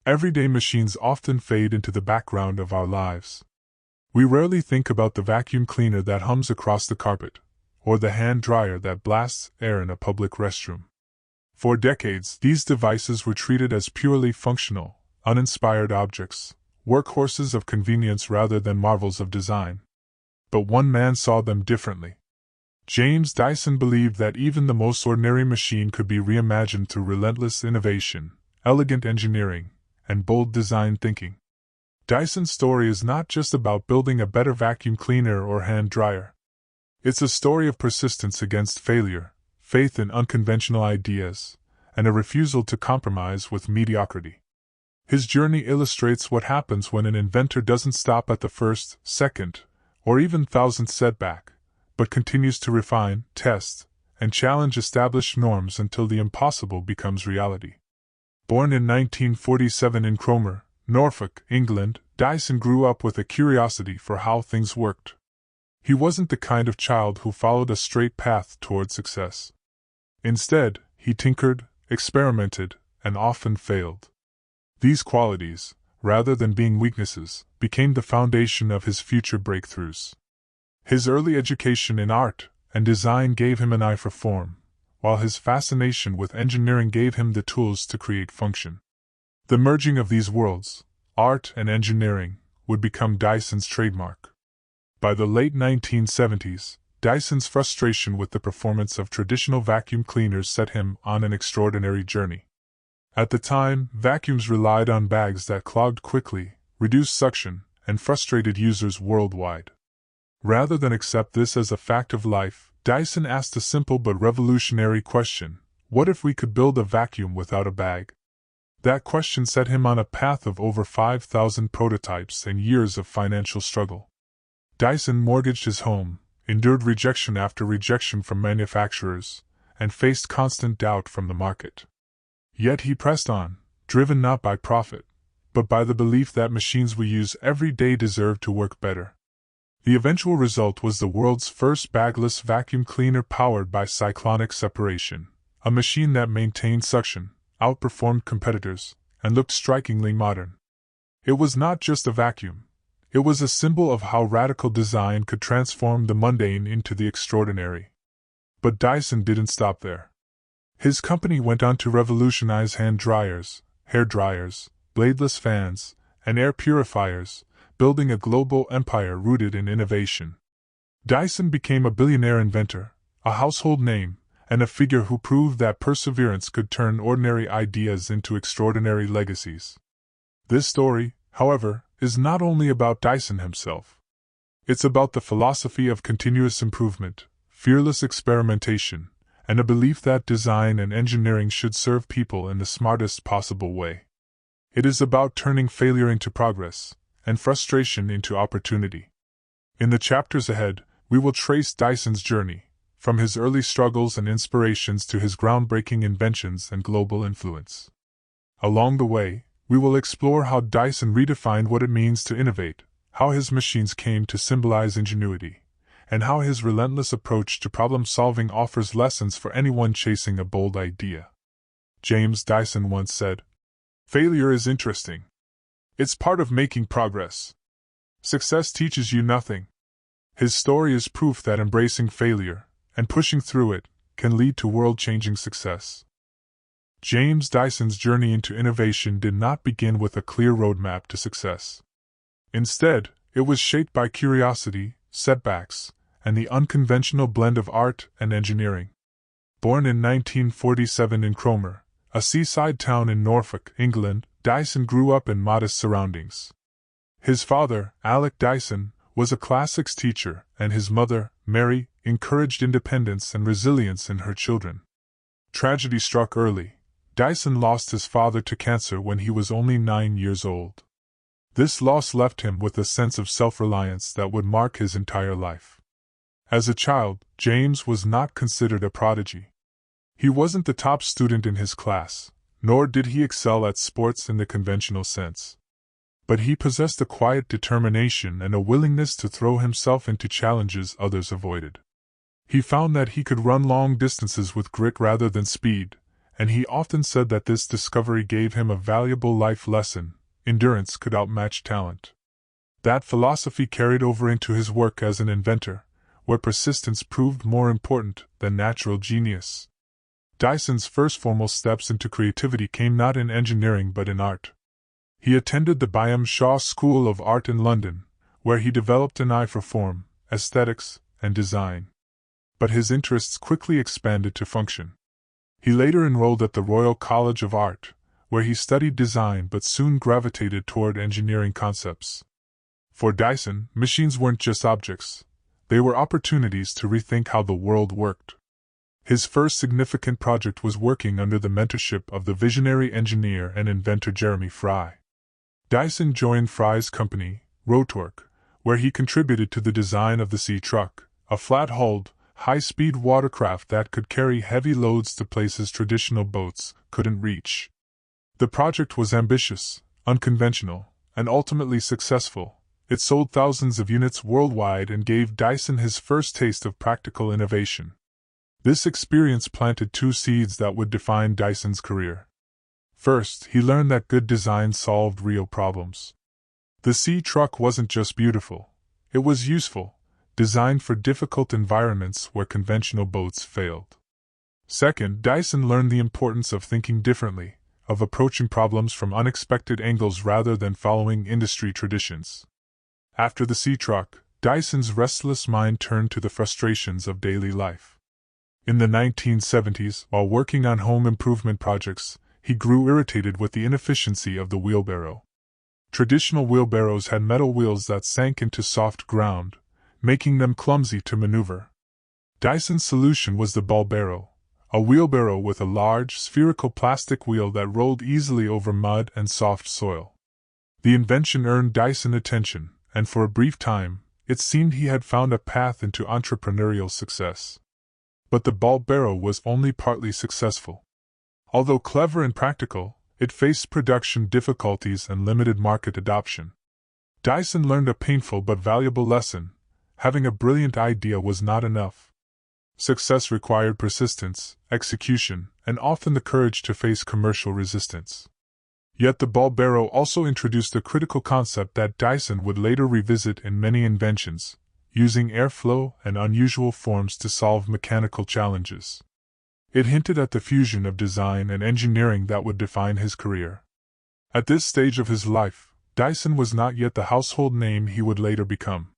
Everyday machines often fade into the background of our lives. We rarely think about the vacuum cleaner that hums across the carpet, or the hand dryer that blasts air in a public restroom. For decades, these devices were treated as purely functional, uninspired objects, workhorses of convenience rather than marvels of design. But one man saw them differently. James Dyson believed that even the most ordinary machine could be reimagined through relentless innovation, elegant engineering, and bold design thinking. Dyson's story is not just about building a better vacuum cleaner or hand dryer. It's a story of persistence against failure, faith in unconventional ideas, and a refusal to compromise with mediocrity. His journey illustrates what happens when an inventor doesn't stop at the first, second, or even thousandth setback, but continues to refine, test, and challenge established norms until the impossible becomes reality. Born in 1947 in Cromer, Norfolk, England, Dyson grew up with a curiosity for how things worked. He wasn't the kind of child who followed a straight path toward success. Instead, he tinkered, experimented, and often failed. These qualities, rather than being weaknesses, became the foundation of his future breakthroughs. His early education in art and design gave him an eye for form, while his fascination with engineering gave him the tools to create function. The merging of these worlds, art and engineering, would become Dyson's trademark. By the late 1970s, Dyson's frustration with the performance of traditional vacuum cleaners set him on an extraordinary journey. At the time, vacuums relied on bags that clogged quickly, reduced suction, and frustrated users worldwide. Rather than accept this as a fact of life, Dyson asked a simple but revolutionary question: what if we could build a vacuum without a bag? That question set him on a path of over 5,000 prototypes and years of financial struggle. Dyson mortgaged his home, endured rejection after rejection from manufacturers, and faced constant doubt from the market. Yet he pressed on, driven not by profit, but by the belief that machines we use every day deserve to work better. The eventual result was the world's first bagless vacuum cleaner powered by cyclonic separation, a machine that maintained suction, outperformed competitors, and looked strikingly modern. It was not just a vacuum. It was a symbol of how radical design could transform the mundane into the extraordinary. But Dyson didn't stop there. His company went on to revolutionize hand dryers, hair dryers, bladeless fans, and air purifiers, building a global empire rooted in innovation. Dyson became a billionaire inventor, a household name, and a figure who proved that perseverance could turn ordinary ideas into extraordinary legacies. This story, however, is not only about Dyson himself. It's about the philosophy of continuous improvement, fearless experimentation, and a belief that design and engineering should serve people in the smartest possible way. It is about turning failure into progress, and frustration into opportunity. In the chapters ahead, we will trace Dyson's journey, from his early struggles and inspirations to his groundbreaking inventions and global influence. Along the way, we will explore how Dyson redefined what it means to innovate, how his machines came to symbolize ingenuity, and how his relentless approach to problem-solving offers lessons for anyone chasing a bold idea. James Dyson once said, "Failure is interesting. It's part of making progress. Success teaches you nothing." His story is proof that embracing failure, and pushing through it, can lead to world-changing success. James Dyson's journey into innovation did not begin with a clear roadmap to success. Instead, it was shaped by curiosity, setbacks, and the unconventional blend of art and engineering. Born in 1947 in Cromer, a seaside town in Norfolk, England, Dyson grew up in modest surroundings. His father, Alec Dyson, was a classics teacher, and his mother, Mary, encouraged independence and resilience in her children. Tragedy struck early. Dyson lost his father to cancer when he was only 9 years old. This loss left him with a sense of self-reliance that would mark his entire life. As a child, James was not considered a prodigy. He wasn't the top student in his class, nor did he excel at sports in the conventional sense. But he possessed a quiet determination and a willingness to throw himself into challenges others avoided. He found that he could run long distances with grit rather than speed, and he often said that this discovery gave him a valuable life lesson: endurance could outmatch talent. That philosophy carried over into his work as an inventor, where persistence proved more important than natural genius. Dyson's first formal steps into creativity came not in engineering but in art. He attended the Byam Shaw School of Art in London, where he developed an eye for form, aesthetics, and design. But his interests quickly expanded to function. He later enrolled at the Royal College of Art, where he studied design but soon gravitated toward engineering concepts. For Dyson, machines weren't just objects, they were opportunities to rethink how the world worked. His first significant project was working under the mentorship of the visionary engineer and inventor Jeremy Fry. Dyson joined Fry's company, Rotork, where he contributed to the design of the Sea Truck, a flat-hulled, high-speed watercraft that could carry heavy loads to places traditional boats couldn't reach. The project was ambitious, unconventional, and ultimately successful. It sold thousands of units worldwide and gave Dyson his first taste of practical innovation. This experience planted two seeds that would define Dyson's career. First, he learned that good design solved real problems. The Sea Truck wasn't just beautiful, it was useful, designed for difficult environments where conventional boats failed. Second, Dyson learned the importance of thinking differently, of approaching problems from unexpected angles rather than following industry traditions. After the Sea Truck, Dyson's restless mind turned to the frustrations of daily life. In the 1970s, while working on home improvement projects, he grew irritated with the inefficiency of the wheelbarrow. Traditional wheelbarrows had metal wheels that sank into soft ground, making them clumsy to maneuver. Dyson's solution was the ballbarrow, a wheelbarrow with a large, spherical plastic wheel that rolled easily over mud and soft soil. The invention earned Dyson attention, and for a brief time, it seemed he had found a path into entrepreneurial success. But the ballbarrow was only partly successful. Although clever and practical, it faced production difficulties and limited market adoption. Dyson learned a painful but valuable lesson: having a brilliant idea was not enough. Success required persistence, execution, and often the courage to face commercial resistance. Yet the ballbarrow also introduced a critical concept that Dyson would later revisit in many inventions: using airflow and unusual forms to solve mechanical challenges. It hinted at the fusion of design and engineering that would define his career. At this stage of his life, Dyson was not yet the household name he would later become.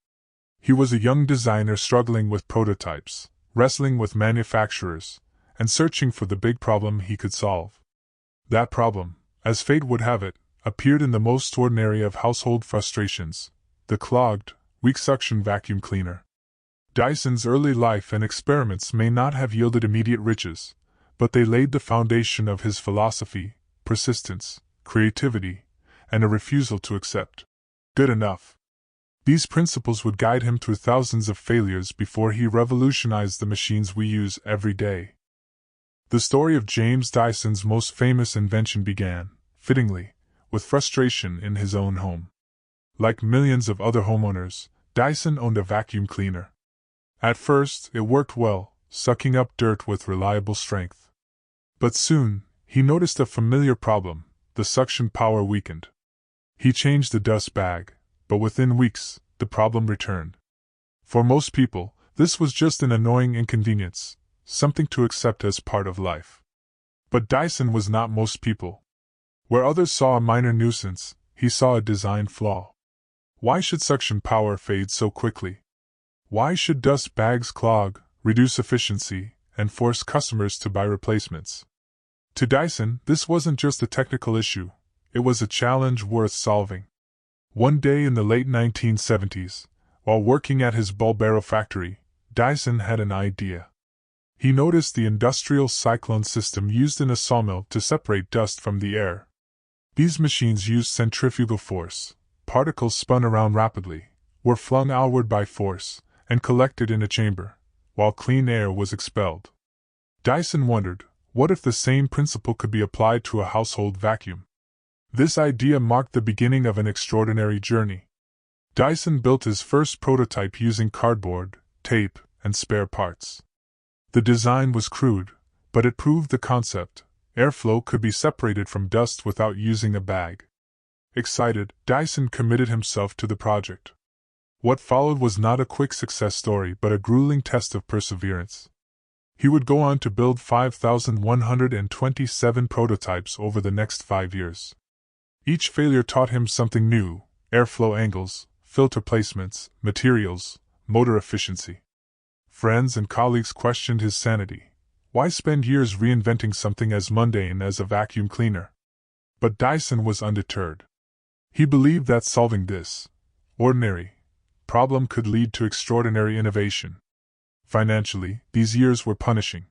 He was a young designer struggling with prototypes, wrestling with manufacturers, and searching for the big problem he could solve. That problem, as fate would have it, appeared in the most ordinary of household frustrations: the clogged, weak suction vacuum cleaner. Dyson's early life and experiments may not have yielded immediate riches, but they laid the foundation of his philosophy, persistence, creativity, and a refusal to accept good enough. These principles would guide him through thousands of failures before he revolutionized the machines we use every day. The story of James Dyson's most famous invention began, fittingly, with frustration in his own home. Like millions of other homeowners, Dyson owned a vacuum cleaner. At first, it worked well, sucking up dirt with reliable strength. But soon, he noticed a familiar problem: the suction power weakened. He changed the dust bag, but within weeks, the problem returned. For most people, this was just an annoying inconvenience, something to accept as part of life. But Dyson was not most people. Where others saw a minor nuisance, he saw a design flaw. Why should suction power fade so quickly? Why should dust bags clog, reduce efficiency, and force customers to buy replacements? To Dyson, this wasn't just a technical issue, it was a challenge worth solving. One day in the late 1970s, while working at his ballbarrow factory, Dyson had an idea. He noticed the industrial cyclone system used in a sawmill to separate dust from the air. These machines used centrifugal force. Particles spun around rapidly, were flung outward by force, and collected in a chamber, while clean air was expelled. Dyson wondered, what if the same principle could be applied to a household vacuum? This idea marked the beginning of an extraordinary journey. Dyson built his first prototype using cardboard, tape, and spare parts. The design was crude, but it proved the concept: Airflow could be separated from dust without using a bag. Excited, Dyson committed himself to the project. What followed was not a quick success story but a grueling test of perseverance. He would go on to build 5,127 prototypes over the next 5 years. Each failure taught him something new: airflow angles, filter placements, materials, motor efficiency. Friends and colleagues questioned his sanity. Why spend years reinventing something as mundane as a vacuum cleaner? But Dyson was undeterred. He believed that solving this ordinary problem could lead to extraordinary innovation. Financially, these years were punishing.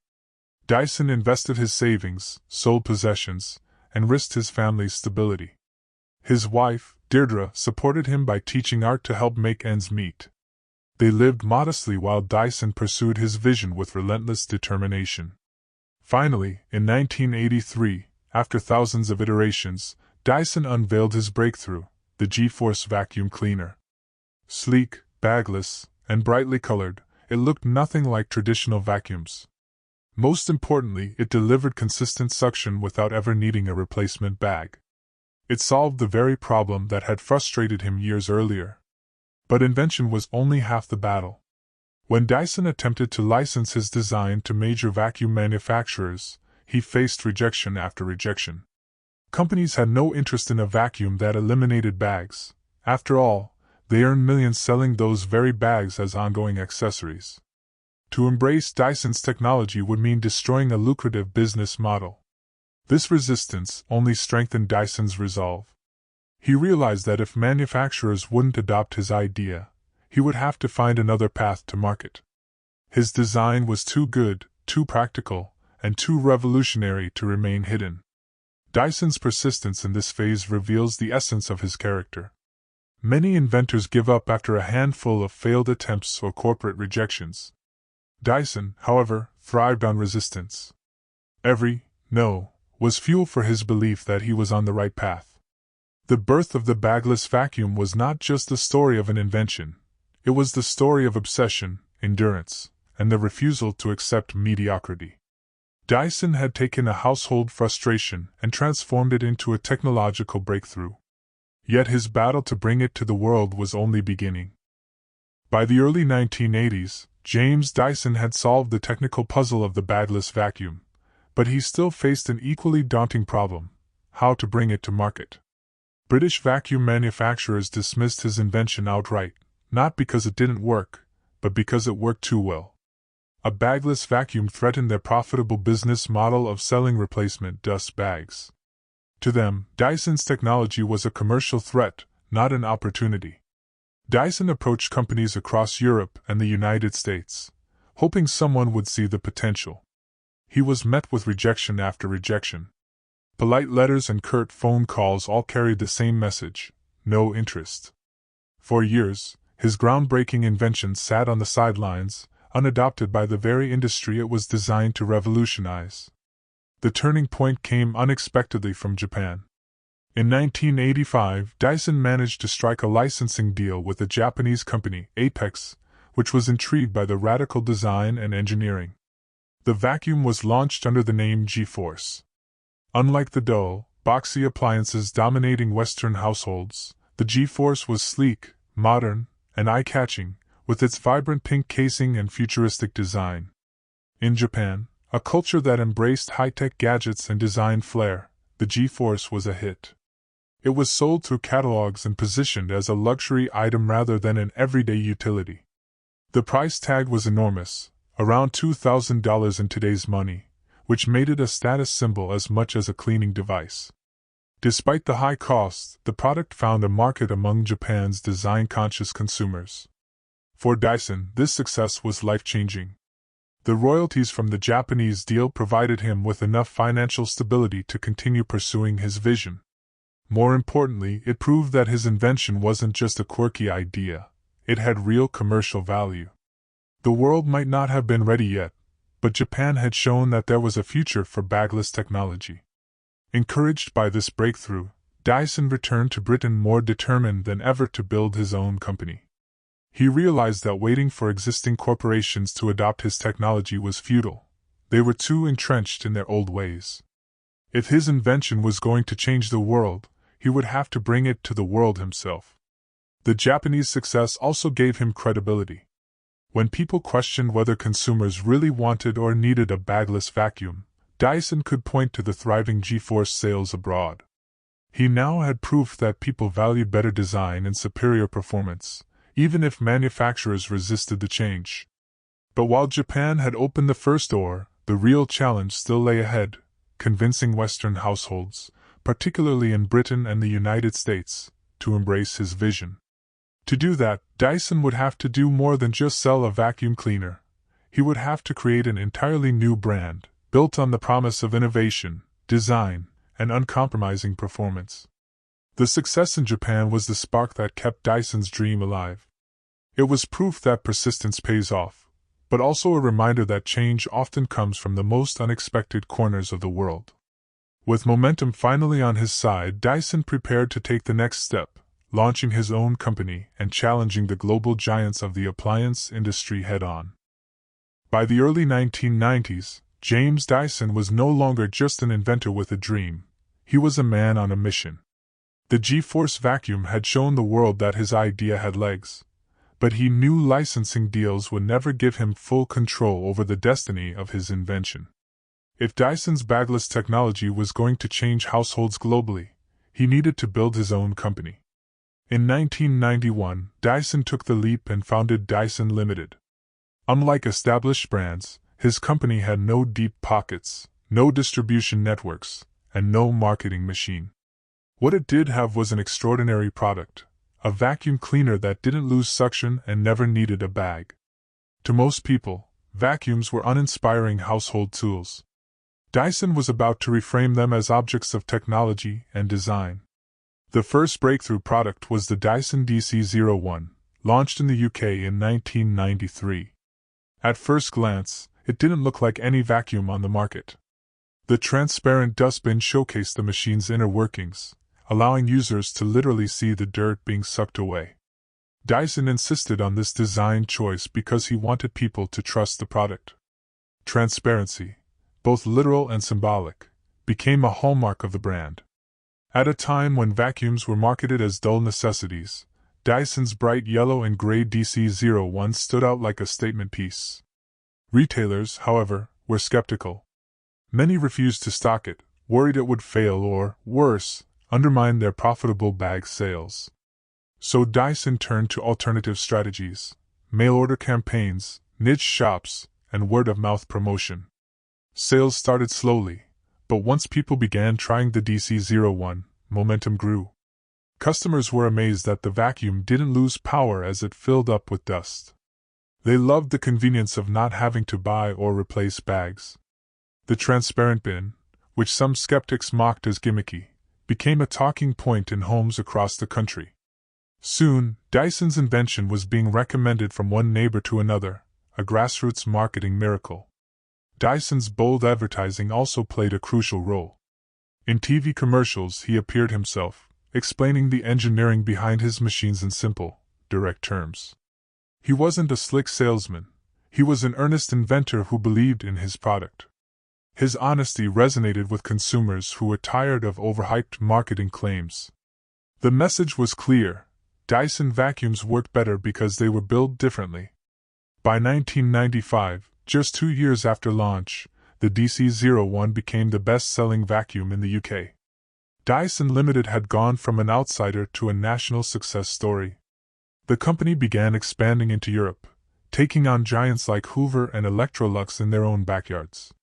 Dyson invested his savings, sold possessions, and risked his family's stability. His wife, Deirdre, supported him by teaching art to help make ends meet. They lived modestly while Dyson pursued his vision with relentless determination. Finally, in 1983, after thousands of iterations, Dyson unveiled his breakthrough, the G-Force vacuum cleaner. Sleek, bagless, and brightly colored, it looked nothing like traditional vacuums. Most importantly, it delivered consistent suction without ever needing a replacement bag. It solved the very problem that had frustrated him years earlier. But invention was only half the battle. When Dyson attempted to license his design to major vacuum manufacturers, he faced rejection after rejection. Companies had no interest in a vacuum that eliminated bags. After all, they earned millions selling those very bags as ongoing accessories. To embrace Dyson's technology would mean destroying a lucrative business model. This resistance only strengthened Dyson's resolve. He realized that if manufacturers wouldn't adopt his idea, he would have to find another path to market. His design was too good, too practical, and too revolutionary to remain hidden. Dyson's persistence in this phase reveals the essence of his character. Many inventors give up after a handful of failed attempts or corporate rejections. Dyson, however, thrived on resistance. Every no was fuel for his belief that he was on the right path. The birth of the bagless vacuum was not just the story of an invention, it was the story of obsession, endurance, and the refusal to accept mediocrity. Dyson had taken a household frustration and transformed it into a technological breakthrough. Yet his battle to bring it to the world was only beginning. By the early 1980s, James Dyson had solved the technical puzzle of the bagless vacuum, but he still faced an equally daunting problem: how to bring it to market. British vacuum manufacturers dismissed his invention outright, not because it didn't work, but because it worked too well. A bagless vacuum threatened their profitable business model of selling replacement dust bags. To them, Dyson's technology was a commercial threat, not an opportunity. Dyson approached companies across Europe and the United States, hoping someone would see the potential. He was met with rejection after rejection. Polite letters and curt phone calls all carried the same message: no interest. For years, his groundbreaking invention sat on the sidelines, unadopted by the very industry it was designed to revolutionize. The turning point came unexpectedly from Japan. In 1985, Dyson managed to strike a licensing deal with a Japanese company, Apex, which was intrigued by the radical design and engineering. The vacuum was launched under the name G-Force. Unlike the dull, boxy appliances dominating Western households, the G-Force was sleek, modern, and eye-catching, with its vibrant pink casing and futuristic design. In Japan, a culture that embraced high-tech gadgets and design flair, the G-Force was a hit. It was sold through catalogs and positioned as a luxury item rather than an everyday utility. The price tag was enormous, around $2,000 in today's money, which made it a status symbol as much as a cleaning device. Despite the high cost, the product found a market among Japan's design-conscious consumers. For Dyson, this success was life-changing. The royalties from the Japanese deal provided him with enough financial stability to continue pursuing his vision. More importantly, it proved that his invention wasn't just a quirky idea, it had real commercial value. The world might not have been ready yet, but Japan had shown that there was a future for bagless technology. Encouraged by this breakthrough, Dyson returned to Britain more determined than ever to build his own company. He realized that waiting for existing corporations to adopt his technology was futile. They were too entrenched in their old ways. If his invention was going to change the world, he would have to bring it to the world himself. The Japanese success also gave him credibility. When people questioned whether consumers really wanted or needed a bagless vacuum, Dyson could point to the thriving G-Force sales abroad. He now had proof that people valued better design and superior performance, even if manufacturers resisted the change. But while Japan had opened the first door, the real challenge still lay ahead, convincing Western households, particularly in Britain and the United States, to embrace his vision. To do that, Dyson would have to do more than just sell a vacuum cleaner. He would have to create an entirely new brand, built on the promise of innovation, design, and uncompromising performance. The success in Japan was the spark that kept Dyson's dream alive. It was proof that persistence pays off, but also a reminder that change often comes from the most unexpected corners of the world. With momentum finally on his side, Dyson prepared to take the next step, launching his own company and challenging the global giants of the appliance industry head-on. By the early 1990s, James Dyson was no longer just an inventor with a dream, he was a man on a mission. The G-Force vacuum had shown the world that his idea had legs, but he knew licensing deals would never give him full control over the destiny of his invention. If Dyson's bagless technology was going to change households globally, he needed to build his own company. In 1991, Dyson took the leap and founded Dyson Limited. Unlike established brands, his company had no deep pockets, no distribution networks, and no marketing machine. What it did have was an extraordinary product, a vacuum cleaner that didn't lose suction and never needed a bag. To most people, vacuums were uninspiring household tools. Dyson was about to reframe them as objects of technology and design. The first breakthrough product was the Dyson DC-01, launched in the UK in 1993. At first glance, it didn't look like any vacuum on the market. The transparent dustbin showcased the machine's inner workings, allowing users to literally see the dirt being sucked away. Dyson insisted on this design choice because he wanted people to trust the product. Transparency, both literal and symbolic, became a hallmark of the brand. At a time when vacuums were marketed as dull necessities, Dyson's bright yellow and gray DC-01 stood out like a statement piece. Retailers, however, were skeptical. Many refused to stock it, worried it would fail or, worse, undermine their profitable bag sales. So Dyson turned to alternative strategies: mail-order campaigns, niche shops, and word-of-mouth promotion. Sales started slowly, but once people began trying the DC-01, momentum grew. Customers were amazed that the vacuum didn't lose power as it filled up with dust. They loved the convenience of not having to buy or replace bags. The transparent bin, which some skeptics mocked as gimmicky, became a talking point in homes across the country. Soon, Dyson's invention was being recommended from one neighbor to another, a grassroots marketing miracle. Dyson's bold advertising also played a crucial role. In TV commercials, he appeared himself, explaining the engineering behind his machines in simple, direct terms. He wasn't a slick salesman, he was an earnest inventor who believed in his product. His honesty resonated with consumers who were tired of overhyped marketing claims. The message was clear: Dyson vacuums worked better because they were built differently. By 1995, just 2 years after launch, the DC-01 became the best-selling vacuum in the UK. Dyson Limited had gone from an outsider to a national success story. The company began expanding into Europe, taking on giants like Hoover and Electrolux in their own backyards.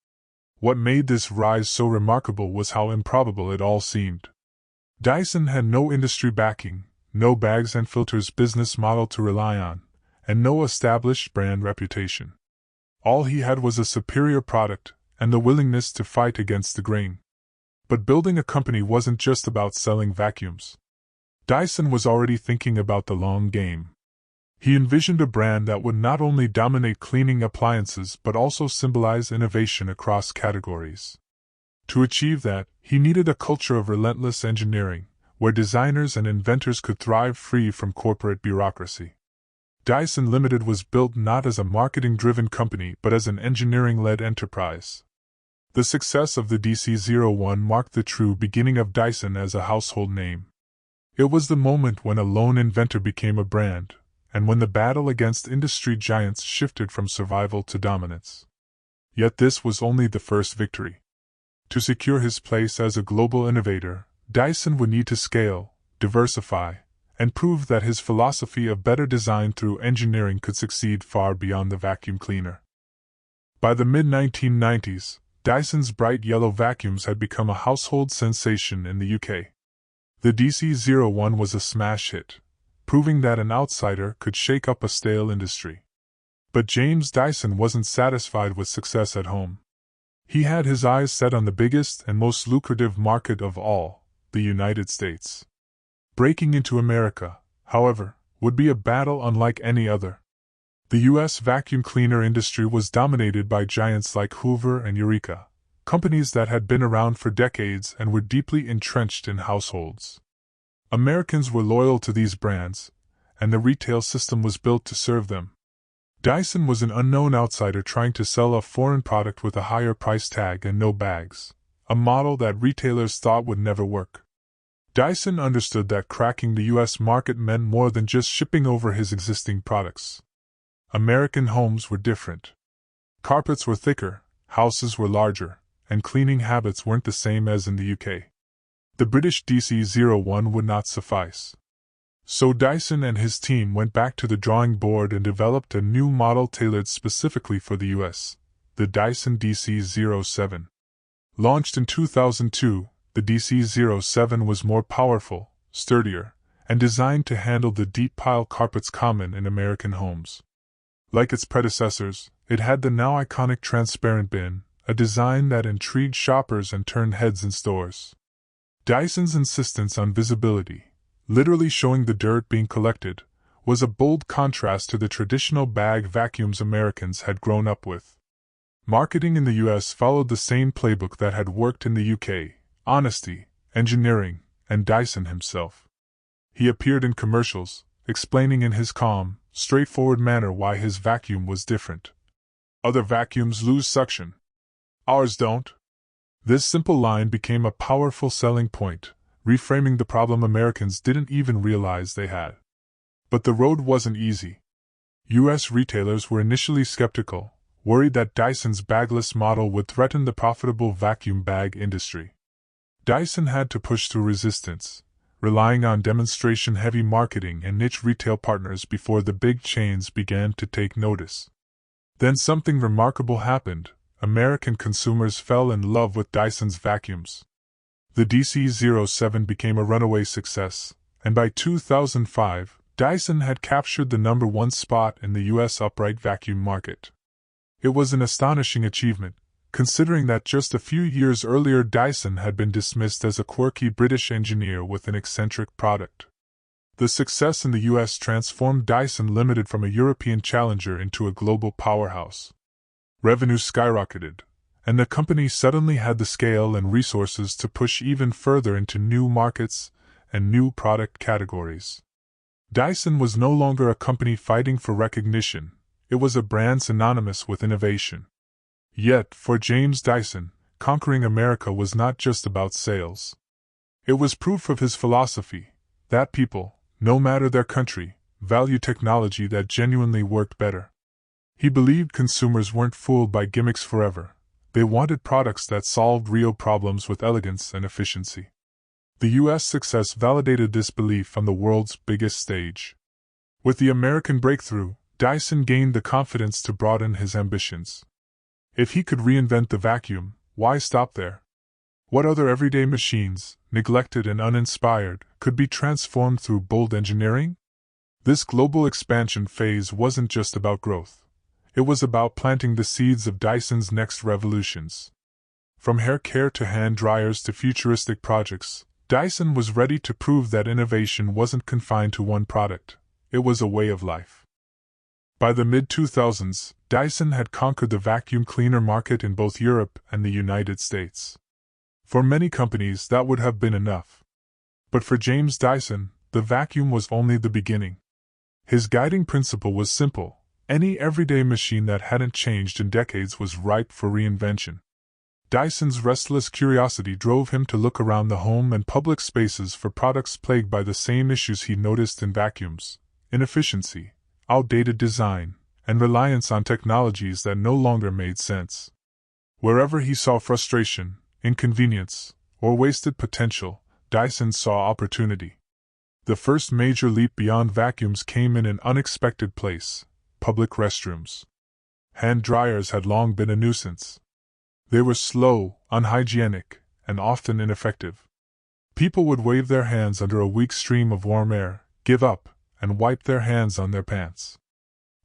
What made this rise so remarkable was how improbable it all seemed. Dyson had no industry backing, no bags and filters business model to rely on, and no established brand reputation. All he had was a superior product and the willingness to fight against the grain. But building a company wasn't just about selling vacuums. Dyson was already thinking about the long game. He envisioned a brand that would not only dominate cleaning appliances but also symbolize innovation across categories. To achieve that, he needed a culture of relentless engineering, where designers and inventors could thrive free from corporate bureaucracy. Dyson Limited was built not as a marketing-driven company but as an engineering-led enterprise. The success of the DC-01 marked the true beginning of Dyson as a household name. It was the moment when a lone inventor became a brand, and when the battle against industry giants shifted from survival to dominance. Yet this was only the first victory. To secure his place as a global innovator, Dyson would need to scale, diversify, and prove that his philosophy of better design through engineering could succeed far beyond the vacuum cleaner. By the mid-1990s, Dyson's bright yellow vacuums had become a household sensation in the UK. The DC-01 was a smash hit, proving that an outsider could shake up a stale industry. But James Dyson wasn't satisfied with success at home. He had his eyes set on the biggest and most lucrative market of all, the United States. Breaking into America, however, would be a battle unlike any other. The U.S. vacuum cleaner industry was dominated by giants like Hoover and Eureka, companies that had been around for decades and were deeply entrenched in households. Americans were loyal to these brands, and the retail system was built to serve them. Dyson was an unknown outsider trying to sell a foreign product with a higher price tag and no bags, a model that retailers thought would never work. Dyson understood that cracking the U.S. market meant more than just shipping over his existing products. American homes were different. Carpets were thicker, houses were larger, and cleaning habits weren't the same as in the UK. The British DC-01 would not suffice. So Dyson and his team went back to the drawing board and developed a new model tailored specifically for the US, the Dyson DC-07. Launched in 2002, the DC-07 was more powerful, sturdier, and designed to handle the deep pile carpets common in American homes. Like its predecessors, it had the now iconic transparent bin, a design that intrigued shoppers and turned heads in stores. Dyson's insistence on visibility, literally showing the dirt being collected, was a bold contrast to the traditional bag vacuums Americans had grown up with. Marketing in the US followed the same playbook that had worked in the UK: honesty, engineering, and Dyson himself. He appeared in commercials, explaining in his calm, straightforward manner why his vacuum was different. Other vacuums lose suction. Ours don't. This simple line became a powerful selling point, reframing the problem Americans didn't even realize they had. But the road wasn't easy. U.S. retailers were initially skeptical, worried that Dyson's bagless model would threaten the profitable vacuum bag industry. Dyson had to push through resistance, relying on demonstration-heavy marketing and niche retail partners before the big chains began to take notice. Then something remarkable happened. American consumers fell in love with Dyson's vacuums. The DC-07 became a runaway success, and by 2005, Dyson had captured the #1 spot in the U.S. upright vacuum market. It was an astonishing achievement, considering that just a few years earlier Dyson had been dismissed as a quirky British engineer with an eccentric product. The success in the U.S. transformed Dyson Limited from a European challenger into a global powerhouse. Revenue skyrocketed, and the company suddenly had the scale and resources to push even further into new markets and new product categories. Dyson was no longer a company fighting for recognition, it was a brand synonymous with innovation. Yet, for James Dyson, conquering America was not just about sales. It was proof of his philosophy, that people, no matter their country, value technology that genuinely worked better. He believed consumers weren't fooled by gimmicks forever. They wanted products that solved real problems with elegance and efficiency. The U.S. success validated this belief on the world's biggest stage. With the American breakthrough, Dyson gained the confidence to broaden his ambitions. If he could reinvent the vacuum, why stop there? What other everyday machines, neglected and uninspired, could be transformed through bold engineering? This global expansion phase wasn't just about growth. It was about planting the seeds of Dyson's next revolutions. From hair care to hand dryers to futuristic projects, Dyson was ready to prove that innovation wasn't confined to one product, it was a way of life. By the mid-2000s, Dyson had conquered the vacuum cleaner market in both Europe and the United States. For many companies that would have been enough. But for James Dyson, the vacuum was only the beginning. His guiding principle was simple: any everyday machine that hadn't changed in decades was ripe for reinvention. Dyson's restless curiosity drove him to look around the home and public spaces for products plagued by the same issues he noticed in vacuums: inefficiency, outdated design, and reliance on technologies that no longer made sense. Wherever he saw frustration, inconvenience, or wasted potential, Dyson saw opportunity. The first major leap beyond vacuums came in an unexpected place: public restrooms. Hand dryers had long been a nuisance. They were slow, unhygienic, and often ineffective. People would wave their hands under a weak stream of warm air, give up, and wipe their hands on their pants.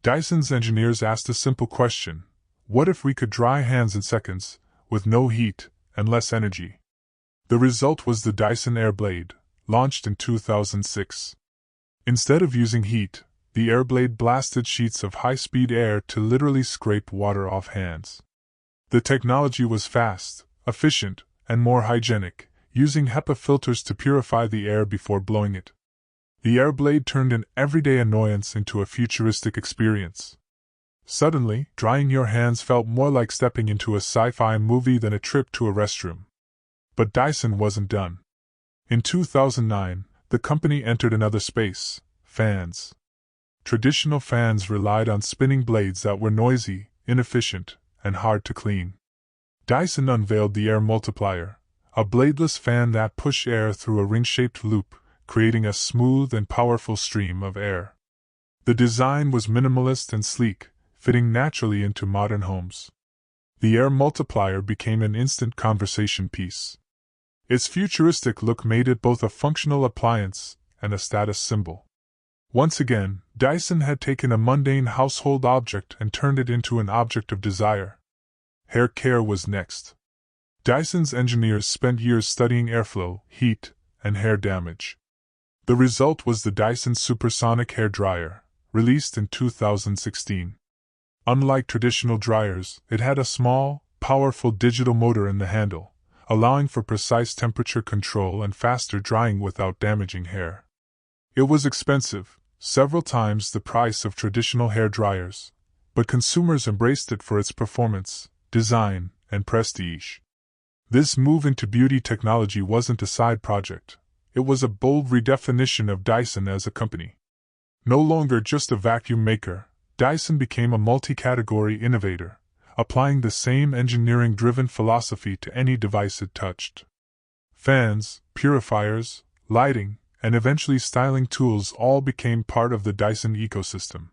Dyson's engineers asked a simple question: what if we could dry hands in seconds, with no heat and less energy? The result was the Dyson Airblade, launched in 2006. Instead of using heat, the Airblade blasted sheets of high-speed air to literally scrape water off hands. The technology was fast, efficient, and more hygienic, using HEPA filters to purify the air before blowing it. The Airblade turned an everyday annoyance into a futuristic experience. Suddenly, drying your hands felt more like stepping into a sci-fi movie than a trip to a restroom. But Dyson wasn't done. In 2009, the company entered another space: fans. Traditional fans relied on spinning blades that were noisy, inefficient, and hard to clean. Dyson unveiled the Air Multiplier, a bladeless fan that pushed air through a ring-shaped loop, creating a smooth and powerful stream of air. The design was minimalist and sleek, fitting naturally into modern homes. The Air Multiplier became an instant conversation piece. Its futuristic look made it both a functional appliance and a status symbol. Once again, Dyson had taken a mundane household object and turned it into an object of desire. Hair care was next. Dyson's engineers spent years studying airflow, heat, and hair damage. The result was the Dyson Supersonic Hair Dryer, released in 2016. Unlike traditional dryers, it had a small, powerful digital motor in the handle, allowing for precise temperature control and faster drying without damaging hair. It was expensive, several times the price of traditional hair dryers, but consumers embraced it for its performance, design, and prestige. This move into beauty technology wasn't a side project. It was a bold redefinition of Dyson as a company. No longer just a vacuum maker, Dyson became a multi-category innovator, applying the same engineering-driven philosophy to any device it touched. Fans, purifiers, lighting, and eventually styling tools all became part of the Dyson ecosystem.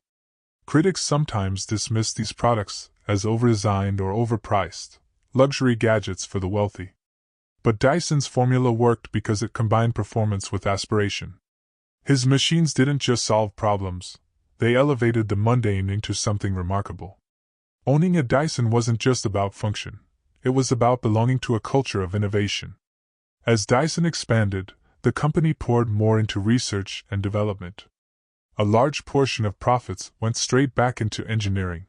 Critics sometimes dismissed these products as over-designed or overpriced, luxury gadgets for the wealthy. But Dyson's formula worked because it combined performance with aspiration. His machines didn't just solve problems, they elevated the mundane into something remarkable. Owning a Dyson wasn't just about function, it was about belonging to a culture of innovation. As Dyson expanded, the company poured more into research and development. A large portion of profits went straight back into engineering.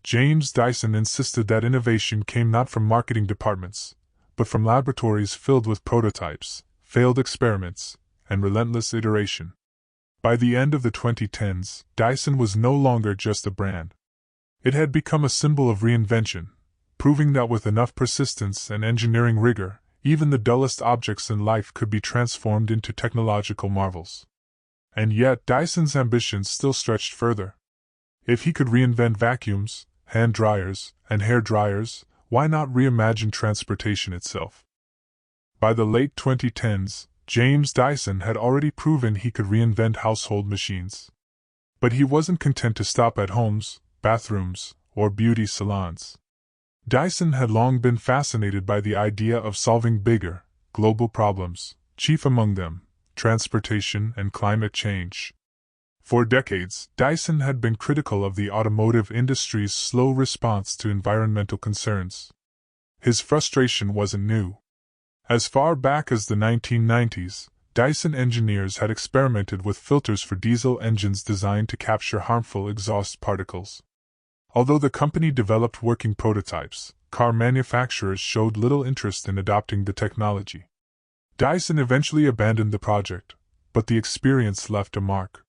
James Dyson insisted that innovation came not from marketing departments, but from laboratories filled with prototypes, failed experiments, and relentless iteration. By the end of the 2010s, Dyson was no longer just a brand. It had become a symbol of reinvention, proving that with enough persistence and engineering rigor, even the dullest objects in life could be transformed into technological marvels. And yet Dyson's ambitions still stretched further. If he could reinvent vacuums, hand dryers, and hair dryers, why not reimagine transportation itself? By the late 2010s, James Dyson had already proven he could reinvent household machines. But he wasn't content to stop at homes, bathrooms, or beauty salons. Dyson had long been fascinated by the idea of solving bigger, global problems, chief among them, transportation and climate change. For decades, Dyson had been critical of the automotive industry's slow response to environmental concerns. His frustration wasn't new. As far back as the 1990s, Dyson engineers had experimented with filters for diesel engines designed to capture harmful exhaust particles. Although the company developed working prototypes, car manufacturers showed little interest in adopting the technology. Dyson eventually abandoned the project, but the experience left a mark.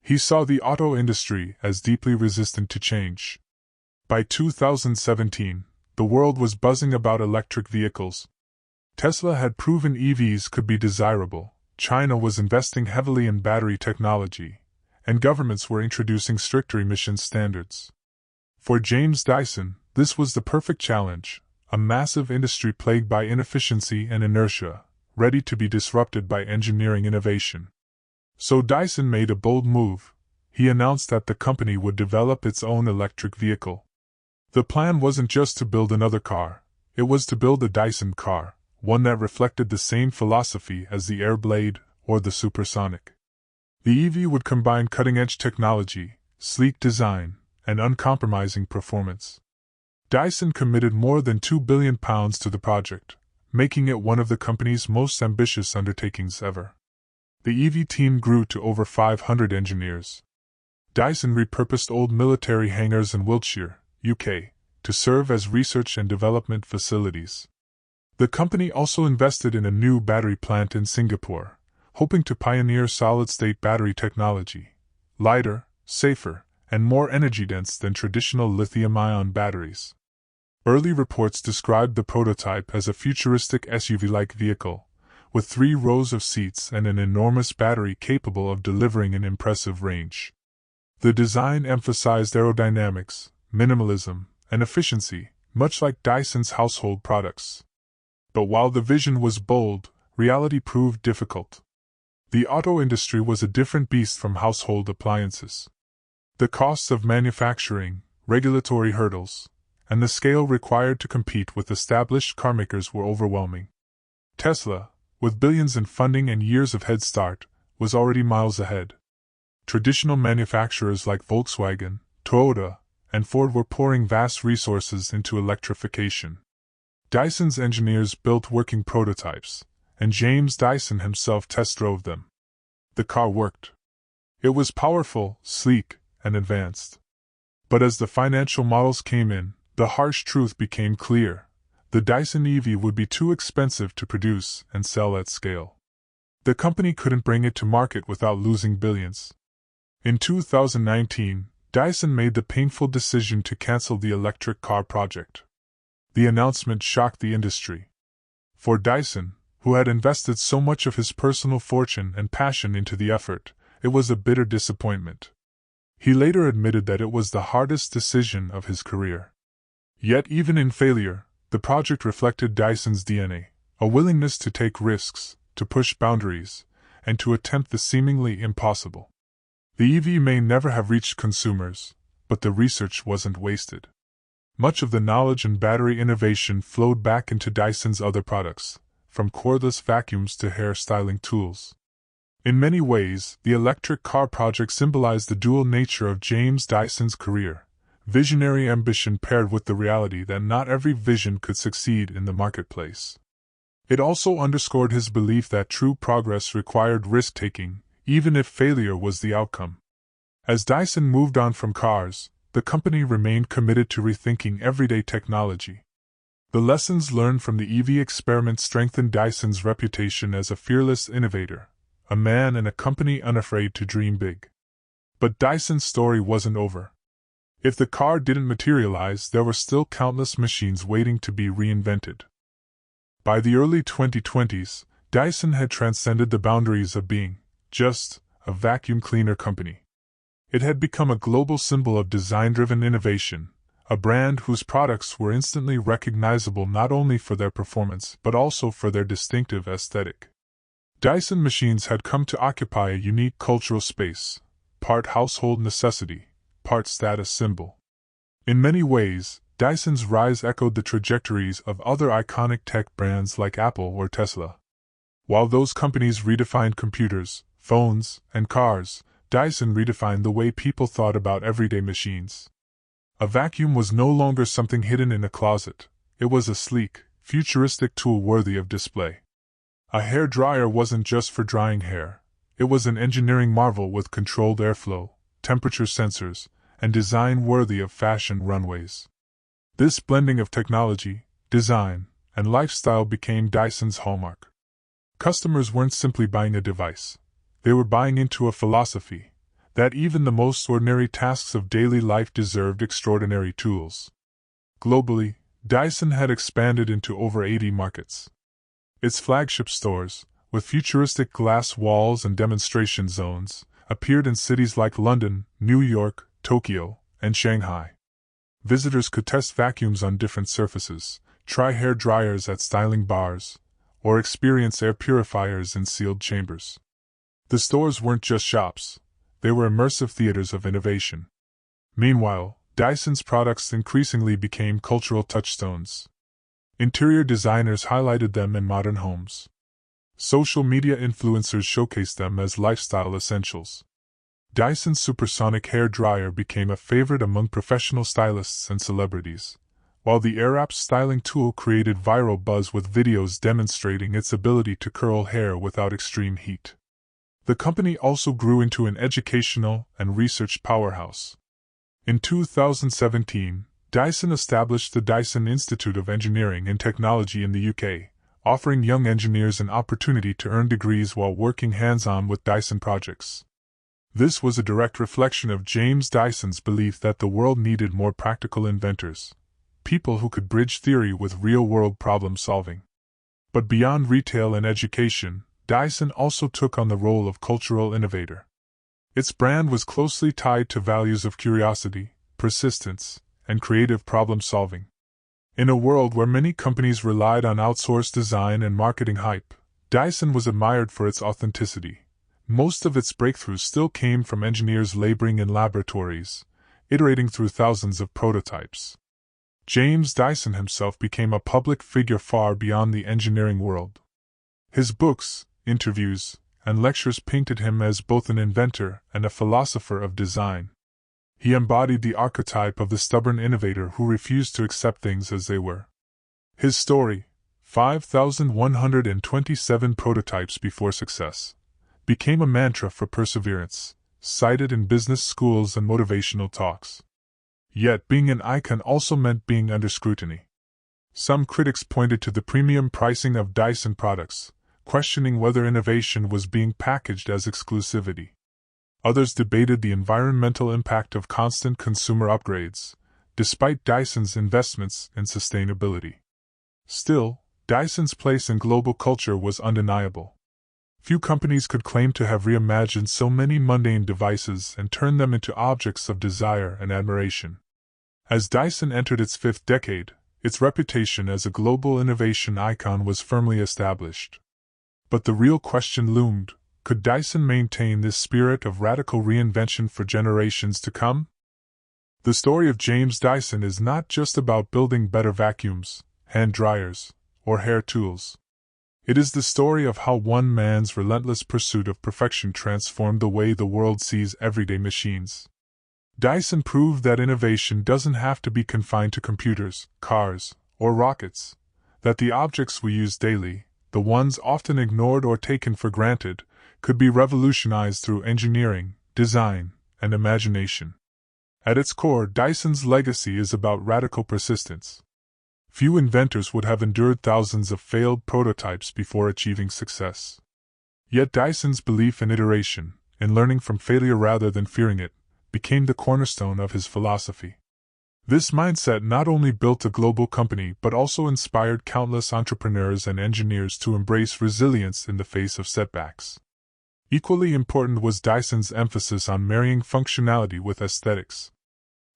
He saw the auto industry as deeply resistant to change. By 2017, the world was buzzing about electric vehicles. Tesla had proven EVs could be desirable, China was investing heavily in battery technology, and governments were introducing stricter emission standards. For James Dyson, this was the perfect challenge, a massive industry plagued by inefficiency and inertia, ready to be disrupted by engineering innovation. So Dyson made a bold move. He announced that the company would develop its own electric vehicle. The plan wasn't just to build another car, it was to build a Dyson car, one that reflected the same philosophy as the Airblade or the Supersonic. The EV would combine cutting-edge technology, sleek design, and uncompromising performance. Dyson committed more than £2 billion to the project, making it one of the company's most ambitious undertakings ever. The EV team grew to over 500 engineers. Dyson repurposed old military hangars in Wiltshire, UK, to serve as research and development facilities. The company also invested in a new battery plant in Singapore, hoping to pioneer solid-state battery technology, lighter, safer, and more energy-dense than traditional lithium-ion batteries. Early reports described the prototype as a futuristic SUV-like vehicle, with 3 rows of seats and an enormous battery capable of delivering an impressive range. The design emphasized aerodynamics, minimalism, and efficiency, much like Dyson's household products. But while the vision was bold, reality proved difficult. The auto industry was a different beast from household appliances. The costs of manufacturing, regulatory hurdles, and the scale required to compete with established carmakers were overwhelming. Tesla, with billions in funding and years of head start, was already miles ahead. Traditional manufacturers like Volkswagen, Toyota, and Ford were pouring vast resources into electrification. Dyson's engineers built working prototypes, and James Dyson himself test-drove them. The car worked. It was powerful, sleek, and advanced. But as the financial models came in, the harsh truth became clear. The Dyson EV would be too expensive to produce and sell at scale. The company couldn't bring it to market without losing billions. In 2019, Dyson made the painful decision to cancel the electric car project. The announcement shocked the industry. For Dyson, who had invested so much of his personal fortune and passion into the effort, it was a bitter disappointment. He later admitted that it was the hardest decision of his career. Yet even in failure, the project reflected Dyson's DNA, a willingness to take risks, to push boundaries, and to attempt the seemingly impossible. The EV may never have reached consumers, but the research wasn't wasted. Much of the knowledge and battery innovation flowed back into Dyson's other products, from cordless vacuums to hair styling tools. In many ways, the electric car project symbolized the dual nature of James Dyson's career, visionary ambition paired with the reality that not every vision could succeed in the marketplace. It also underscored his belief that true progress required risk-taking, even if failure was the outcome. As Dyson moved on from cars, the company remained committed to rethinking everyday technology. The lessons learned from the EV experiment strengthened Dyson's reputation as a fearless innovator, a man and a company unafraid to dream big. But Dyson's story wasn't over. If the car didn't materialize, there were still countless machines waiting to be reinvented. By the early 2020s, Dyson had transcended the boundaries of being just a vacuum cleaner company. It had become a global symbol of design-driven innovation, a brand whose products were instantly recognizable not only for their performance but also for their distinctive aesthetic. Dyson machines had come to occupy a unique cultural space, part household necessity, part status symbol. In many ways, Dyson's rise echoed the trajectories of other iconic tech brands like Apple or Tesla. While those companies redefined computers, phones, and cars, Dyson redefined the way people thought about everyday machines. A vacuum was no longer something hidden in a closet, it was a sleek, futuristic tool worthy of display. A hair dryer wasn't just for drying hair, it was an engineering marvel with controlled airflow, temperature sensors, and design worthy of fashion runways. This blending of technology, design, and lifestyle became Dyson's hallmark. Customers weren't simply buying a device. They were buying into a philosophy that even the most ordinary tasks of daily life deserved extraordinary tools. Globally, Dyson had expanded into over 80 markets. Its flagship stores, with futuristic glass walls and demonstration zones, appeared in cities like London, New York, Tokyo, and Shanghai. Visitors could test vacuums on different surfaces, try hair dryers at styling bars, or experience air purifiers in sealed chambers. The stores weren't just shops, they were immersive theaters of innovation. Meanwhile, Dyson's products increasingly became cultural touchstones. Interior designers highlighted them in modern homes. Social media influencers showcased them as lifestyle essentials. Dyson's supersonic hair dryer became a favorite among professional stylists and celebrities, while the Airwrap styling tool created viral buzz with videos demonstrating its ability to curl hair without extreme heat. The company also grew into an educational and research powerhouse. In 2017, Dyson established the Dyson Institute of Engineering and Technology in the UK, offering young engineers an opportunity to earn degrees while working hands-on with Dyson projects. This was a direct reflection of James Dyson's belief that the world needed more practical inventors, people who could bridge theory with real-world problem-solving. But beyond retail and education, Dyson also took on the role of cultural innovator. Its brand was closely tied to values of curiosity, persistence, and creative problem-solving. In a world where many companies relied on outsourced design and marketing hype, Dyson was admired for its authenticity. Most of its breakthroughs still came from engineers laboring in laboratories, iterating through thousands of prototypes. James Dyson himself became a public figure far beyond the engineering world. His books, interviews, and lectures painted him as both an inventor and a philosopher of design. He embodied the archetype of the stubborn innovator who refused to accept things as they were. His story, 5,127 prototypes before success, became a mantra for perseverance, cited in business schools and motivational talks. Yet being an icon also meant being under scrutiny. Some critics pointed to the premium pricing of Dyson products, questioning whether innovation was being packaged as exclusivity. Others debated the environmental impact of constant consumer upgrades, despite Dyson's investments in sustainability. Still, Dyson's place in global culture was undeniable. Few companies could claim to have reimagined so many mundane devices and turned them into objects of desire and admiration. As Dyson entered its fifth decade, its reputation as a global innovation icon was firmly established. But the real question loomed: could Dyson maintain this spirit of radical reinvention for generations to come? The story of James Dyson is not just about building better vacuums, hand dryers, or hair tools. It is the story of how one man's relentless pursuit of perfection transformed the way the world sees everyday machines. Dyson proved that innovation doesn't have to be confined to computers, cars, or rockets, that the objects we use daily, the ones often ignored or taken for granted, could be revolutionized through engineering, design, and imagination. At its core, Dyson's legacy is about radical persistence. Few inventors would have endured thousands of failed prototypes before achieving success. Yet Dyson's belief in iteration, in learning from failure rather than fearing it, became the cornerstone of his philosophy. This mindset not only built a global company but also inspired countless entrepreneurs and engineers to embrace resilience in the face of setbacks. Equally important was Dyson's emphasis on marrying functionality with aesthetics.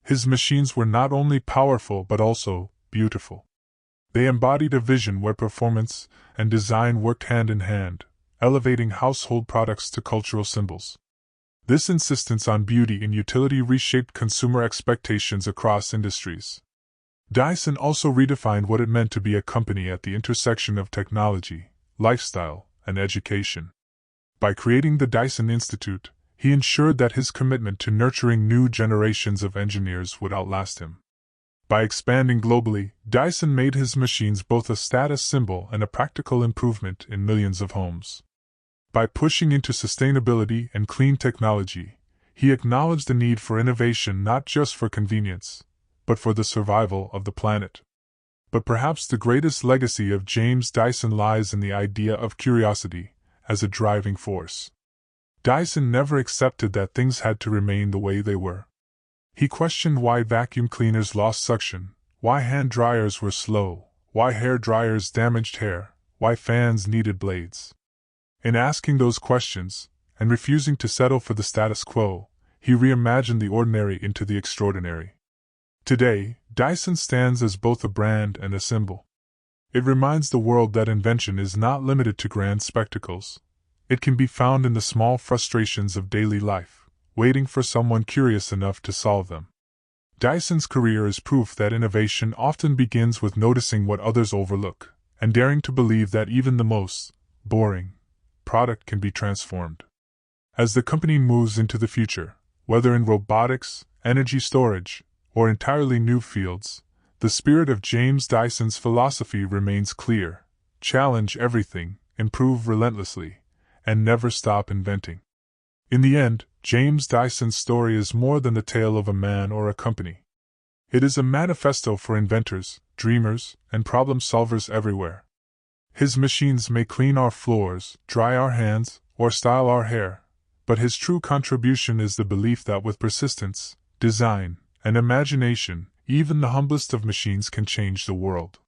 His machines were not only powerful but also beautiful. They embodied a vision where performance and design worked hand in hand, elevating household products to cultural symbols. This insistence on beauty and utility reshaped consumer expectations across industries. Dyson also redefined what it meant to be a company at the intersection of technology, lifestyle, and education. By creating the Dyson Institute, he ensured that his commitment to nurturing new generations of engineers would outlast him. By expanding globally, Dyson made his machines both a status symbol and a practical improvement in millions of homes. By pushing into sustainability and clean technology, he acknowledged the need for innovation not just for convenience, but for the survival of the planet. But perhaps the greatest legacy of James Dyson lies in the idea of curiosity as a driving force. Dyson never accepted that things had to remain the way they were. He questioned why vacuum cleaners lost suction, why hand dryers were slow, why hair dryers damaged hair, why fans needed blades. In asking those questions, and refusing to settle for the status quo, he reimagined the ordinary into the extraordinary. Today, Dyson stands as both a brand and a symbol. It reminds the world that invention is not limited to grand spectacles. It can be found in the small frustrations of daily life, waiting for someone curious enough to solve them. Dyson's career is proof that innovation often begins with noticing what others overlook, and daring to believe that even the most boring product can be transformed. As the company moves into the future, whether in robotics, energy storage, or entirely new fields, the spirit of James Dyson's philosophy remains clear: challenge everything, improve relentlessly, and never stop inventing. In the end, James Dyson's story is more than the tale of a man or a company. It is a manifesto for inventors, dreamers, and problem solvers everywhere. His machines may clean our floors, dry our hands, or style our hair, but his true contribution is the belief that with persistence, design, and imagination, even the humblest of machines can change the world.